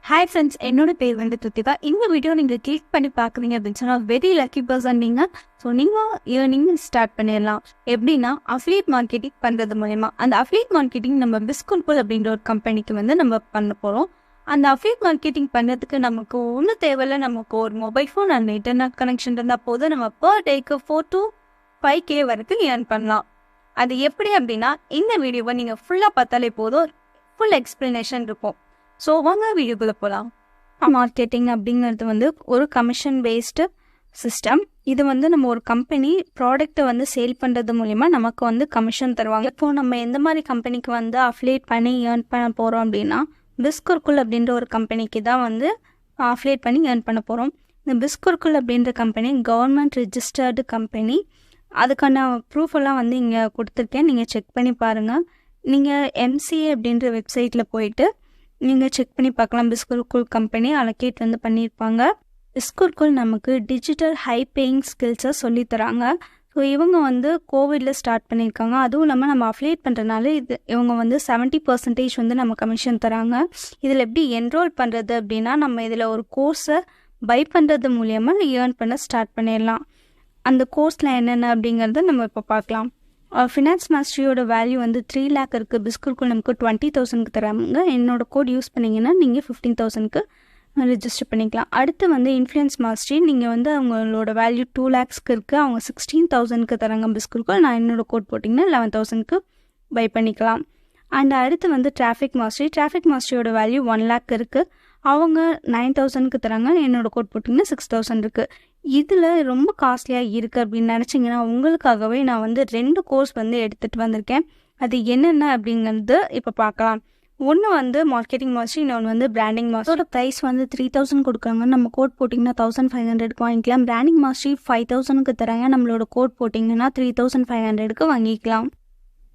Hi friends, என்னோட பேர் வந்து த்ருத்திகா. இந்த வீடியோ நீங்கள் கிளிக் பண்ணி பார்க்குறீங்க அப்படின்னு சொன்னால் வெரி லக்கி பர்சன் நீங்கள். ஸோ நீங்கள் ஏர்னிங் ஸ்டார்ட் பண்ணிடலாம். எப்படின்னா அஃபிலியேட் மார்க்கெட்டிங் பண்ணுறது மூலயமா. அந்த அஃபிலியேட் மார்க்கெட்டிங் நம்ம பிஸ்குல்புல் அப்படின்ற ஒரு கம்பெனிக்கு வந்து நம்ம பண்ண போகிறோம். அந்த அஃபிலியேட் மார்க்கெட்டிங் பண்ணுறதுக்கு நமக்கு ஒன்றும் தேவையில்லை. நமக்கு ஒரு mobile phone and internet connection இருந்தால் போதும். நம்ம பர் டேக்கு 4 to 5K வரைக்கும் ஏர்ன் பண்ணலாம். அது எப்படி அப்படின்னா இந்த வீடியோவை நீங்கள் ஃபுல்லாக பார்த்தாலே போதும், ஃபுல் எக்ஸ்பிளனேஷன் இருக்கும். ஸோ வாங்க வீடியோக்குள்ளே போகலாம். மார்க்கெட்டிங் அப்படிங்கிறது வந்து ஒரு கமிஷன் பேஸ்டு சிஸ்டம். இது வந்து நம்ம ஒரு கம்பெனி ப்ராடக்ட்டை வந்து சேல் பண்ணுறது மூலிமா நமக்கு வந்து கமிஷன் தருவாங்க. இப்போது நம்ம எந்த மாதிரி கம்பெனிக்கு வந்து அஃபிலியேட் பண்ணி ஏர்ன் பண்ண போகிறோம் அப்படின்னா பிஸ்குர்குல் அப்படின்ற ஒரு கம்பெனிக்கு தான் வந்து அஃபிலியேட் பண்ணி ஏர்ன் பண்ண போகிறோம். இந்த பிஸ்குர்குல் அப்படின்ற கம்பெனி கவர்மெண்ட் ரிஜிஸ்டர்டு கம்பெனி. அதுக்கான ப்ரூஃப் எல்லாம் வந்து இங்கே கொடுத்துருக்கேன், நீங்கள் செக் பண்ணி பாருங்கள். நீங்கள் MCA அப்படின்ற வெப்சைட்டில் போயிட்டு நீங்கள் செக் பண்ணி பார்க்கலாம். பிஸ்குர்குல் கம்பெனி அலோகேட் வந்து பண்ணியிருப்பாங்க. பிஸ்குர்குல் நமக்கு டிஜிட்டல் ஹை பேயிங் ஸ்கில்ஸை சொல்லித்தராங்க. ஸோ இவங்க வந்து கோவிடில் ஸ்டார்ட் பண்ணியிருக்காங்க. அதுவும் இல்லாமல் நம்ம அஃபிலியேட் பண்ணுறதுனால இவங்க வந்து 70% வந்து நம்ம கமிஷன் தராங்க. இதில் எப்படி என்ரோல் பண்ணுறது அப்படின்னா நம்ம இதில் ஒரு கோர்ஸை பை பண்ணுறது மூலியமாக ஏர்ன் பண்ண ஸ்டார்ட் பண்ணிடலாம். அந்த கோர்ஸில் என்னென்ன அப்படிங்கிறத நம்ம இப்போ பார்க்கலாம். ஃபினான்ஸ் மாஸ்டரியோட வேல்யூ வந்து 3 lakh இருக்குது. பிஸ்குர்குல் நமக்கு 20,000க்கு தராங்க. என்னோட கோட் யூஸ் பண்ணிங்கன்னா நீங்கள் 15,000க்கு ரிஜிஸ்டர் பண்ணிக்கலாம். அடுத்து வந்து இன்ஃப்ளூயன்ஸ் மாஸ்டரி, நீங்கள் வந்து அவங்களோட வேல்யூ 2 lakhsக்கு இருக்குது. அவங்க 16,000க்கு தராங்க பிஸ்குர்குல். நான் என்னோட கோட் போட்டிங்கன்னா 11,000க்கு பை பண்ணிக்கலாம். அண்ட் அடுத்து வந்து டிராஃபிக் மாஸ்டரியோட வேல்யூ 1 lakh இருக்குது. அவங்க 9,000க்கு தராங்க. என்னோட கோட் போட்டிங்கன்னா 6,000 இருக்குது. இதில் ரொம்ப காஸ்ட்லியாக இருக்குது அப்படின்னு நினச்சிங்கன்னா உங்களுக்காகவே நான் வந்து 2 கோர்ஸ் வந்து எடுத்துகிட்டு வந்திருக்கேன். அது என்னென்ன அப்படிங்கிறது இப்போ பார்க்கலாம். ஒன்று வந்து மார்க்கெட்டிங் மாஸ்டரி, இன்னொன்று வந்து பிராண்டிங் மாஸ்டரோட ப்ரைஸ் வந்து 3,000 கொடுக்குறாங்க. நம்ம கோட் போட்டிங்கன்னா 1,500க்கு வாங்கிக்கலாம். பிராண்டிங் மாஸ்டரி 5,000க்கு தராங்க. நம்மளோட கோட் போட்டிங்கன்னா 3,500க்கு வாங்கிக்கலாம்.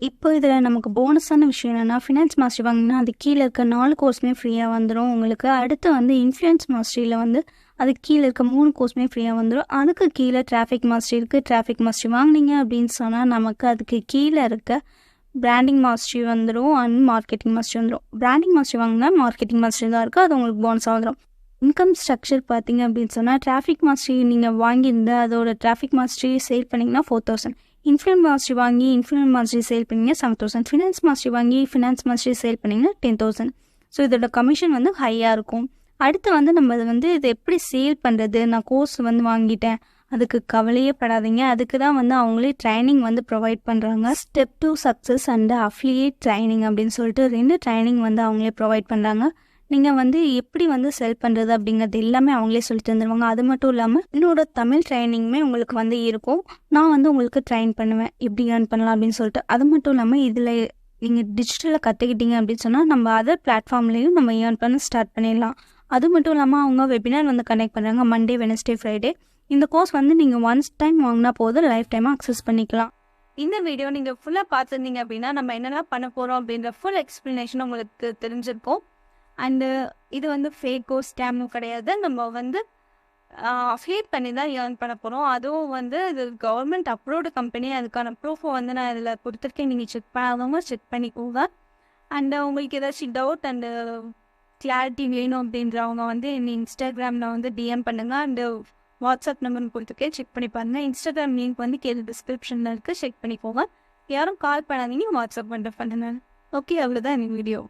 இப்போ இதில் நமக்கு போனஸான விஷயம் என்னென்னா ஃபினான்ஸ் மாஸ்டரி வாங்கினா அது கீழே இருக்க 4 கோர்ஸுமே ஃப்ரீயாக வந்துடும் உங்களுக்கு. அடுத்து வந்து இன்ஃப்ளூயன்ஸ் மாஸ்டரியில் வந்து அதுக்கு கீழே இருக்க 3 கோர்ஸுமே ஃப்ரீயாக வந்துடும். அதுக்கு கீழே டிராஃபிக் மாஸ்டரி இருக்குது. டிராஃபிக் மாஸ்டரி வாங்கினீங்க அப்படின்னு சொன்னால் நமக்கு அதுக்கு கீழே இருக்க பிராண்டிங் மாஸ்டரி வந்துடும் அண்ட் மார்க்கெட்டிங் மாஸ்டரி வந்துடும். பிராண்டிங் மாஸ்டரி வாங்கினா மார்க்கெட்டிங் மாஸ்டரி தான் இருக்குது, அது உங்களுக்கு போனஸாக வந்துடும். இன்கம் ஸ்ட்ரக்சர் பார்த்தீங்க அப்படின்னு சொன்னால் டிராஃபிக் மாஸ்டரி நீங்கள் வாங்கியிருந்த அதோட டிராஃபிக் மாஸ்டரி சேல் பண்ணிங்கன்னா 4,000. இன்ஃப்ளூயன்ஸ் மாஸ்டரி வாங்கி இன்ஃப்ளூயன்ஸ் மாஸ்டரி சேல் பண்ணிங்கன்னா 7,000. ஃபினான்ஸ் மாஸ்டரி வாங்கி ஃபினான்ஸ் மாஸ்டரி சேல் பண்ணிங்கன்னா 10,000. ஸோ இதோட கமிஷன் வந்து ஹையாக இருக்கும். அடுத்து வந்து நம்ம இது எப்படி சேல் பண்ணுறது, நான் கோர்ஸ் வந்து வாங்கிட்டேன் அதுக்கு கவலையே படாதீங்க. அதுக்கு தான் வந்து அவங்களே ட்ரைனிங் வந்து ப்ரொவைட் பண்ணுறாங்க. Step 2 success and affiliate training அப்படின்னு சொல்லிட்டு 2 ட்ரைனிங் வந்து அவங்களே ப்ரொவைட் பண்ணுறாங்க. நீங்கள் வந்து எப்படி வந்து செல் பண்ணுறது அப்படிங்கிறது எல்லாமே அவங்களே சொல்லி தந்துடுவாங்க. அது மட்டும் இல்லாமல் என்னோட தமிழ் ட்ரைனிங்குமே உங்களுக்கு வந்து இருக்கும். நான் வந்து உங்களுக்கு ட்ரைன் பண்ணுவேன் எப்படி ஏர்ன் பண்ணலாம் அப்படின்னு சொல்லிட்டு. அது மட்டும் இல்லாமல் இதில் நீங்கள் டிஜிட்டலில் கற்றுக்கிட்டீங்க அப்படின்னு சொன்னால் நம்ம அதர் பிளாட்ஃபார்ம்லேயும் நம்ம ஏர்ன் பண்ண ஸ்டார்ட் பண்ணிடலாம். அது மட்டும் இல்லாமல் அவங்க வெபினார் வந்து கனெக்ட் பண்ணுறாங்க மண்டே, வெனஸ்டே, ஃப்ரைடே. இந்த கோர்ஸ் வந்து நீங்கள் ஒன்ஸ் டைம் வாங்கினா போதும், லைஃப் டைமாக அக்சஸ் பண்ணிக்கலாம். இந்த வீடியோ நீங்கள் ஃபுல்லாக பார்த்துருந்தீங்க அப்படின்னா நம்ம என்னெல்லாம் பண்ண போகிறோம் அப்படின்ற ஃபுல் எக்ஸ்ப்ளனேஷன் உங்களுக்கு தெரிஞ்சிருக்கும். அண்டு இது வந்து ஃபேக்கோ ஸ்கேமும் கிடையாது. நம்ம வந்து அஃபிலியேட் பண்ணி தான் ஏர்ன் பண்ண போகிறோம். அதுவும் வந்து இது கவர்மெண்ட் அப்ரூவ்டு கம்பெனி. அதுக்கான ப்ரூஃபை வந்து நான் இதில் கொடுத்துருக்கேன். நீங்கள் செக் பண்ணாதவங்க செக் பண்ணிக்கோங்க. அண்டு உங்களுக்கு ஏதாச்சும் டவுட் அண்டு கிளாரிட்டி வேணும் அப்படின்றவங்க வந்து என்னை இன்ஸ்டாகிராமில் வந்து DM பண்ணுங்கள். அண்டு வாட்ஸ்அப் நம்பர் கொடுத்துருக்கேன், செக் பண்ணி பாருங்கள். இன்ஸ்டாகிராம் லிங்க் வந்து கீழே டிஸ்கிரிப்ஷனில் இருக்குது, செக் பண்ணிக்கோங்க. யாரும் கால் பண்ணாதீங்க, வாட்ஸ்அப் பண்ணுறேன். ஓகே, அவ்வளோதான் இந்த வீடியோ.